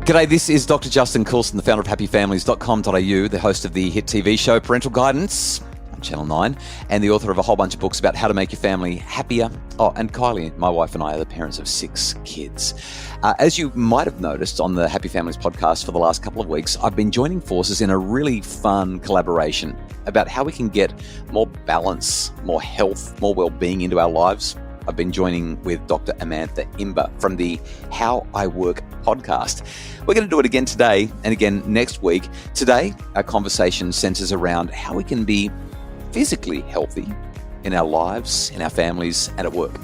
G'day, this is Dr. Justin Coulson, the founder of happyfamilies.com.au, the host of the hit TV show Parental Guidance on Channel 9, and the author of a whole bunch of books about how to make your family happier. Oh, and Kylie, my wife, and I are the parents of 6 kids. As you might have noticed on the Happy Families podcast for the last couple of weeks, I've been joining forces in a really fun collaboration about how we can get more balance, more health, more well-being into our lives. I've been joining with Dr. Amantha Imber from the How I Work podcast. We're going to do it again today and again next week. Today, our conversation centers around how we can be physically healthy in our lives, in our families, and at work.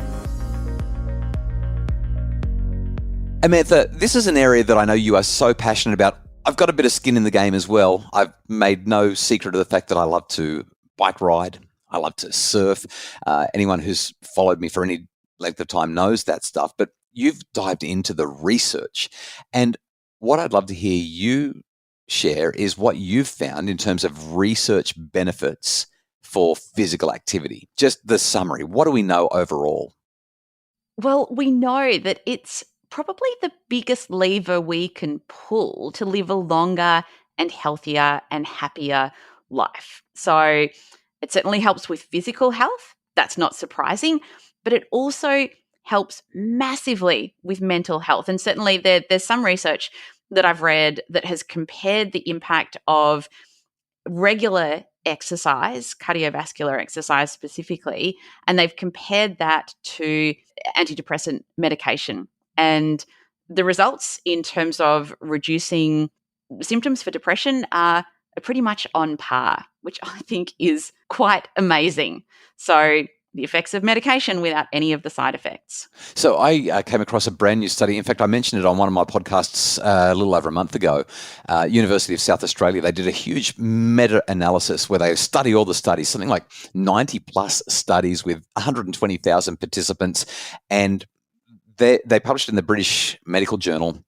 Amantha, this is an area that I know you are so passionate about. I've got a bit of skin in the game as well. I've made no secret of the fact that I love to bike ride. I love to surf. Anyone who's followed me for any length of time knows that stuff. But you've dived into the research. And what I'd love to hear you share is what you've found in terms of research benefits for physical activity. Just the summary. What do we know overall? Well, we know that it's probably the biggest lever we can pull to live a longer and healthier and happier life. So it certainly helps with physical health. That's not surprising, but it also helps massively with mental health. And certainly there's some research that I've read that has compared the impact of regular exercise, cardiovascular exercise specifically, and they've compared that to antidepressant medication. And the results in terms of reducing symptoms for depression are pretty much on par, which I think is quite amazing. So the effects of medication without any of the side effects. So I came across a brand new study. In fact, I mentioned it on one of my podcasts a little over a month ago. University of South Australia, they did a huge meta-analysis where they study all the studies, something like 90 plus studies with 120,000 participants. And they published in the British Medical Journal,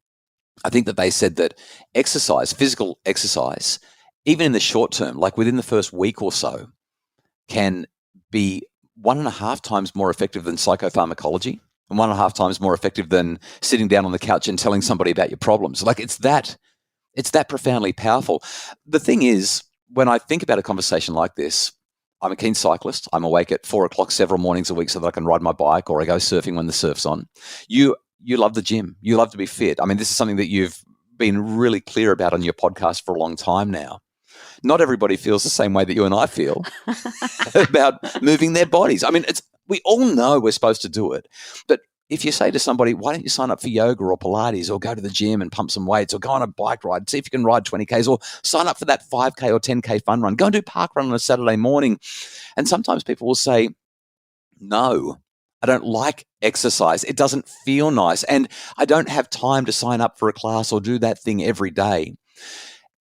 I think that they said that exercise, physical exercise, even in the short term, like within the first week or so, can be 1.5 times more effective than psychopharmacology and 1.5 times more effective than sitting down on the couch and telling somebody about your problems. Like it's that profoundly powerful. The thing is, when I think about a conversation like this, I'm a keen cyclist. I'm awake at 4 o'clock several mornings a week so that I can ride my bike, or I go surfing when the surf's on. You love the gym. You love to be fit. I mean, this is something that you've been really clear about on your podcast for a long time now. Not everybody feels the same way that you and I feel about moving their bodies. I mean, we all know we're supposed to do it. But if you say to somebody, why don't you sign up for yoga or Pilates or go to the gym and pump some weights or go on a bike ride, see if you can ride 20Ks or sign up for that 5K or 10K fun run, go and do park run on a Saturday morning. And sometimes people will say, no, I don't like exercise. It doesn't feel nice. And I don't have time to sign up for a class or do that thing every day.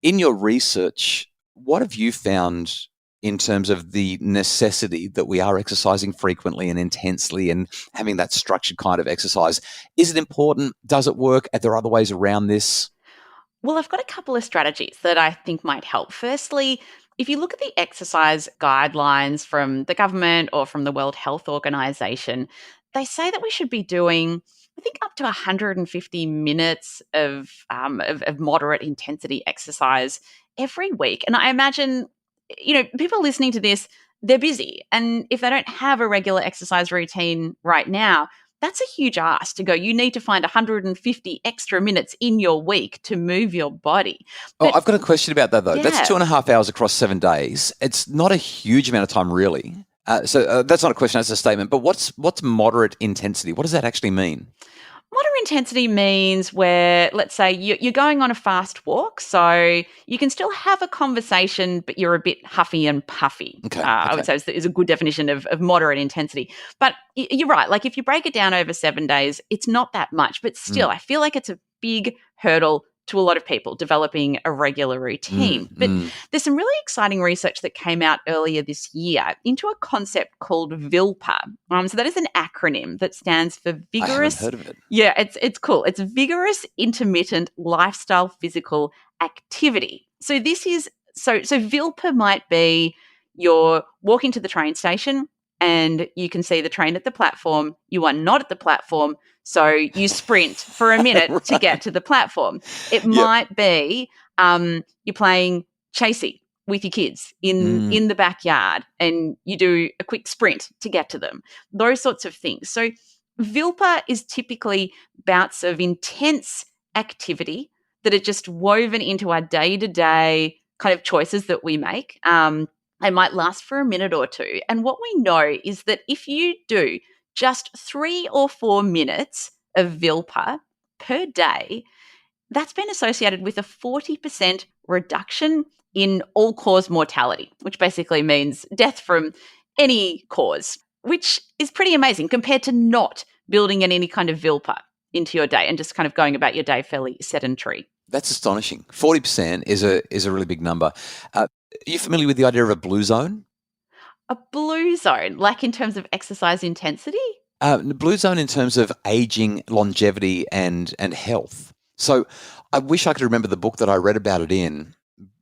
In your research, what have you found in terms of the necessity that we are exercising frequently and intensely and having that structured kind of exercise? Is it important? Does it work? Are there other ways around this? Well, I've got a couple of strategies that I think might help. Firstly, if you look at the exercise guidelines from the government or from the World Health Organization, they say that we should be doing, I think, up to 150 minutes of moderate intensity exercise every week. And I imagine, people listening to this, they're busy. And if they don't have a regular exercise routine right now, that's a huge ask to go, you need to find 150 extra minutes in your week to move your body. But, I've got a question about that, though. Yeah. That's 2.5 hours across 7 days. It's not a huge amount of time, really. So that's not a question, that's a statement. But what's moderate intensity? What does that actually mean? Moderate intensity means where, let's say, you're going on a fast walk, so you can still have a conversation, but you're a bit huffy and puffy. Okay. I would say is a good definition of moderate intensity. But you're right. Like if you break it down over 7 days, it's not that much. But still, I feel like it's a big hurdle to a lot of people developing a regular routine. But there's some really exciting research that came out earlier this year into a concept called VILPA. So that is an acronym that stands for vigorous. I haven't heard of it. Yeah, it's cool. It's vigorous intermittent lifestyle physical activity. So this is so VILPA might be you're walking to the train station, and you can see the train at the platform. You are not at the platform, so you sprint for a minute Right. to get to the platform. It Yep. might be you're playing chasey with your kids in the backyard, and you do a quick sprint to get to them. Those sorts of things. So Vilpa is typically bouts of intense activity that are just woven into our day-to-day kind of choices that we make. They might last for a minute or two. And what we know is that if you do just 3 or 4 minutes of Vilpa per day, that's been associated with a 40% reduction in all-cause mortality, which basically means death from any cause, which is pretty amazing compared to not building in any kind of Vilpa into your day and just kind of going about your day fairly sedentary. That's astonishing. 40% is a really big number. Are you familiar with the idea of a blue zone? A blue zone, like in terms of exercise intensity? The blue zone in terms of aging, longevity, and health. So I wish I could remember the book that I read about it in.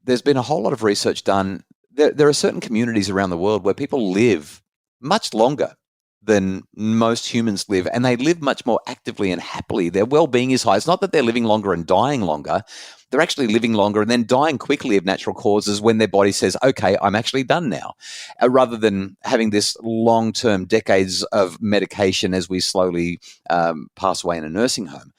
There's been a whole lot of research done. There are certain communities around the world where people live much longer than most humans live, and they live much more actively and happily. Their well-being is high. It's not that they're living longer and dying longer. They're actually living longer and then dying quickly of natural causes when their body says, okay, I'm actually done now, rather than having this long-term decades of medication as we slowly pass away in a nursing home.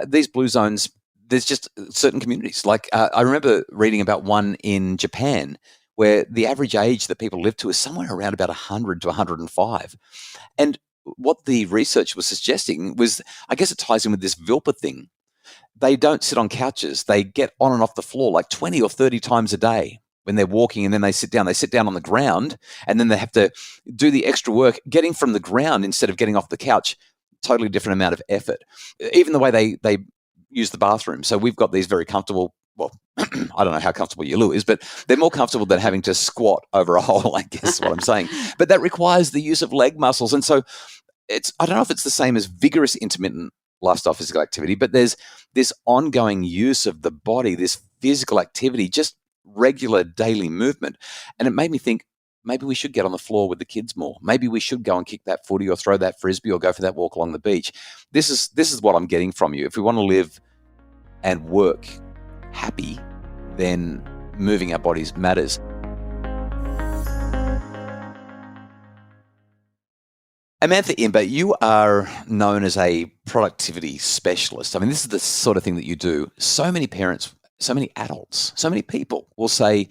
These blue zones, there's just certain communities. Like I remember reading about one in Japan where the average age that people live to is somewhere around about 100 to 105. And what the research was suggesting was, I guess it ties in with this Vilpa thing. They don't sit on couches. They get on and off the floor like 20 or 30 times a day when they're walking, and then they sit down. They sit down on the ground, and then they have to do the extra work getting from the ground instead of getting off the couch. Totally different amount of effort. Even the way they use the bathroom. So we've got these very comfortable, well, I don't know how comfortable your loo is, but they're more comfortable than having to squat over a hole, I guess is what I'm saying. But that requires the use of leg muscles. And so I don't know if it's the same as vigorous intermittent lifestyle physical activity, but there's this ongoing use of the body, this physical activity, just regular daily movement. And it made me think, maybe we should get on the floor with the kids more. Maybe we should go and kick that footy or throw that frisbee or go for that walk along the beach. This is what I'm getting from you. If we want to live and work happy, then moving our bodies matters. Amantha Imber, you are known as a productivity specialist. I mean, this is the sort of thing that you do. So many parents, so many adults, so many people will say,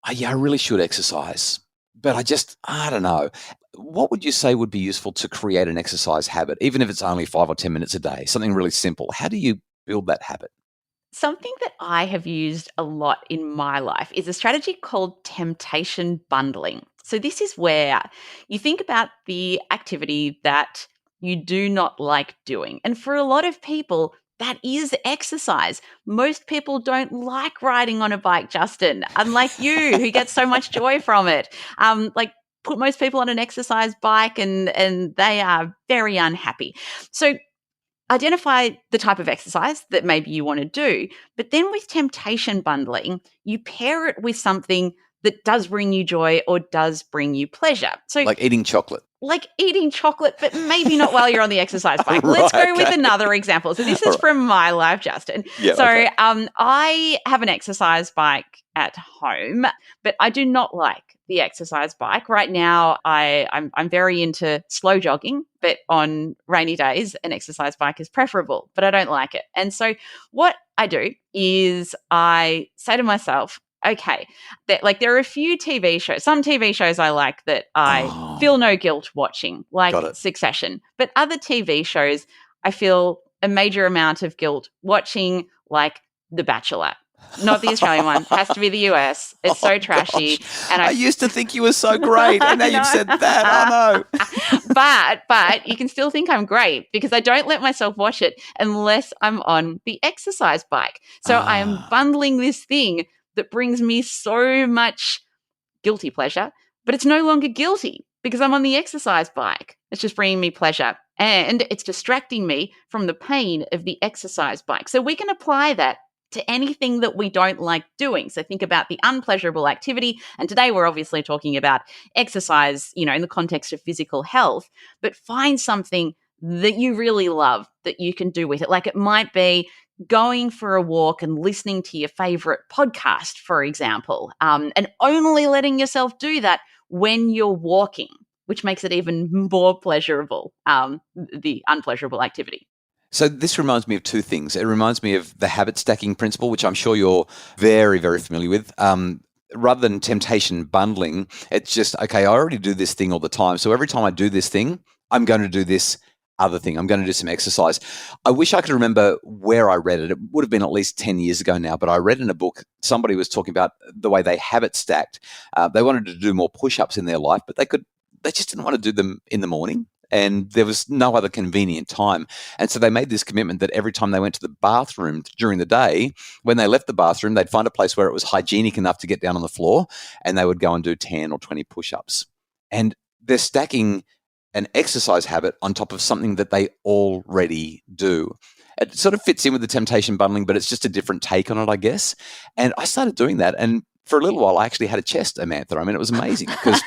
oh, yeah, I really should exercise, but I don't know. What would you say would be useful to create an exercise habit, even if it's only 5 or 10 minutes a day, something really simple? How do you build that habit? Something that I have used a lot in my life is a strategy called temptation bundling. So, this is where you think about the activity that you do not like doing. And for a lot of people, that is exercise. Most people don't like riding on a bike, Justin, unlike you, who gets so much joy from it. Put most people on an exercise bike and they are very unhappy. So, identify the type of exercise that maybe you want to do. But then with temptation bundling, you pair it with something that does bring you joy or does bring you pleasure. So Like eating chocolate. Like eating chocolate, but maybe not while you're on the exercise bike. Let's go with another example. So this is from my life, Justin. Yeah, so okay. I have an exercise bike at home, but I do not like the exercise bike. Right now, I'm very into slow jogging, but on rainy days, an exercise bike is preferable, but I don't like it. And so what I do is I say to myself, okay, there are a few TV shows, some TV shows I like that I feel no guilt watching, like Succession. But other TV shows I feel a major amount of guilt watching, like The Bachelor. Not the Australian one. It has to be the US. It's so trashy. Gosh. And I used to think you were so great, and now you've said that. Oh no. But you can still think I'm great because I don't let myself watch it unless I'm on the exercise bike. So I am bundling this thing that brings me so much guilty pleasure, but it's no longer guilty because I'm on the exercise bike. It's just bringing me pleasure and it's distracting me from the pain of the exercise bike. So we can apply that to anything that we don't like doing. So think about the unpleasurable activity. And today we're obviously talking about exercise, in the context of physical health, but find something that you really love that you can do with it. Like it might be going for a walk and listening to your favorite podcast, for example, and only letting yourself do that when you're walking, which makes it even more pleasurable, the unpleasurable activity. So this reminds me of two things. It reminds me of the habit stacking principle, which I'm sure you're very, very familiar with. Rather than temptation bundling, it's just, okay, I already do this thing all the time. So every time I do this thing, I'm going to do this other thing. I'm going to do some exercise. I wish I could remember where I read it. It would have been at least 10 years ago now, but I read in a book, somebody was talking about the way they habit stacked. They wanted to do more push-ups in their life, but they just didn't want to do them in the morning. And there was no other convenient time. And so they made this commitment that every time they went to the bathroom during the day, when they left the bathroom, they'd find a place where it was hygienic enough to get down on the floor, and they would go and do 10 or 20 push-ups. And they're stacking an exercise habit on top of something that they already do. It sort of fits in with the temptation bundling, but it's just a different take on it, I guess. And I started doing that. And for a little while, I actually had a chest, Amantha. I mean, it was amazing because...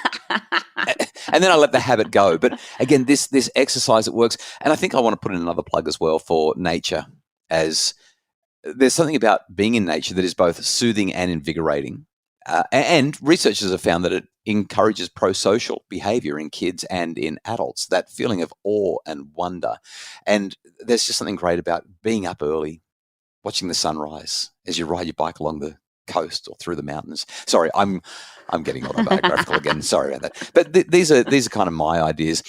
And then I let the habit go. But again, this exercise, it works. And I think I want to put in another plug as well for nature, as there's something about being in nature that is both soothing and invigorating. And researchers have found that it encourages pro-social behavior in kids and in adults, that feeling of awe and wonder. And there's just something great about being up early, watching the sunrise as you ride your bike along the coast or through the mountains. Sorry, I'm getting autobiographical again. Sorry about that. But these are kind of my ideas.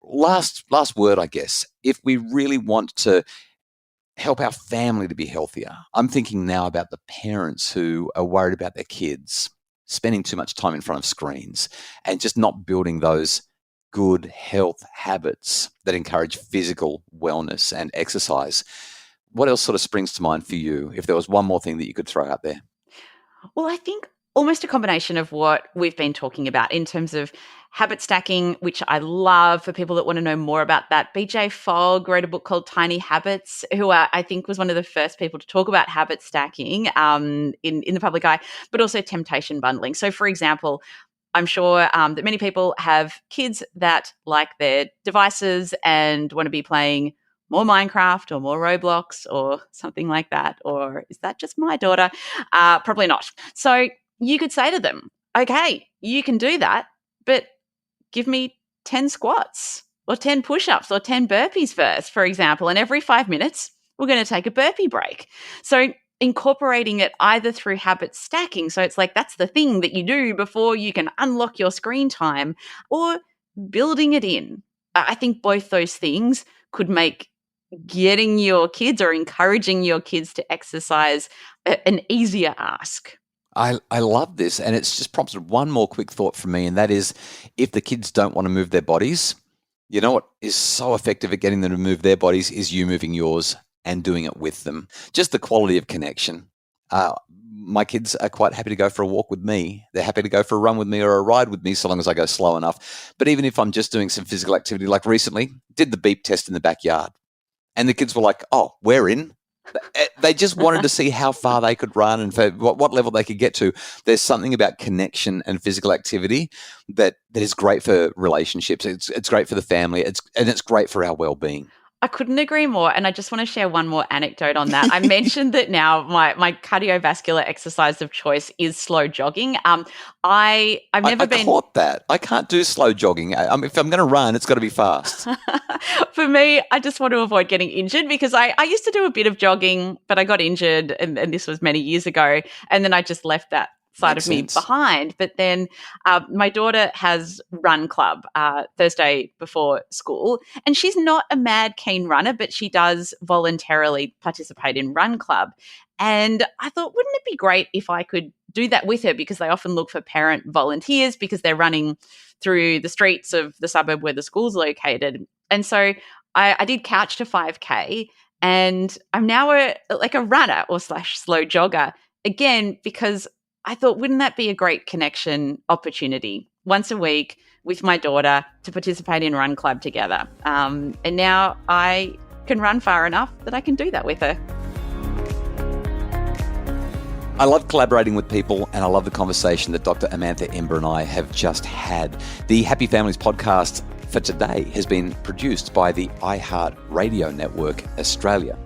Last word, I guess. If we really want to help our family to be healthier, I'm thinking now about the parents who are worried about their kids spending too much time in front of screens and just not building those good health habits that encourage physical wellness and exercise. What else sort of springs to mind for you if there was one more thing that you could throw out there? Well, I think almost a combination of what we've been talking about in terms of habit stacking, which I love for people that want to know more about that. BJ Fogg wrote a book called Tiny Habits, who I think was one of the first people to talk about habit stacking in the public eye, but also temptation bundling. So, for example, I'm sure that many people have kids that like their devices and want to be playing more Minecraft or more Roblox or something like that. Or is that just my daughter? Probably not. So you could say to them, okay, you can do that, but give me 10 squats or 10 push-ups or 10 burpees first, for example. And every 5 minutes, we're going to take a burpee break. So incorporating it either through habit stacking, so it's like that's the thing that you do before you can unlock your screen time, or building it in. I think both those things could make getting your kids or encouraging your kids to exercise an easier ask. I love this, and it's just prompted one more quick thought from me, and that is, if the kids don't want to move their bodies, you know what is so effective at getting them to move their bodies is you moving yours and doing it with them. Just the quality of connection. My kids are quite happy to go for a walk with me. They're happy to go for a run with me or a ride with me so long as I go slow enough. But even if I'm just doing some physical activity, like recently, did the beep test in the backyard. And the kids were like, oh, we're in. They just wanted to see how far they could run and for what level they could get to. There's something about connection and physical activity that is great for relationships. It's great for the family. It's great for our well-being. I couldn't agree more. And I just want to share one more anecdote on that. I mentioned that now my cardiovascular exercise of choice is slow jogging. I caught that. I can't do slow jogging. If I'm going to run, it's got to be fast. For me, I just want to avoid getting injured because I used to do a bit of jogging, but I got injured and this was many years ago. And then I just left that side of me behind. But then my daughter has run club Thursday before school, and she's not a mad keen runner, but she does voluntarily participate in run club. And I thought, wouldn't it be great if I could do that with her, because they often look for parent volunteers because they're running through the streets of the suburb where the school's located. And so I did couch to 5K, and I'm now a runner or / slow jogger again, because I thought, wouldn't that be a great connection opportunity once a week with my daughter to participate in Run Club together? And now I can run far enough that I can do that with her. I love collaborating with people, and I love the conversation that Dr. Amantha Imber and I have just had. The Happy Families podcast for today has been produced by the iHeart Radio Network Australia.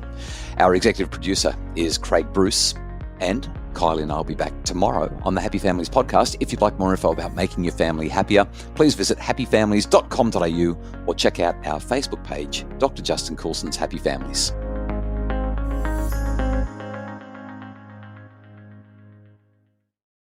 Our executive producer is Craig Bruce, and Kylie and I will be back tomorrow on the Happy Families podcast. If you'd like more info about making your family happier, please visit happyfamilies.com.au or check out our Facebook page, Dr. Justin Coulson's Happy Families.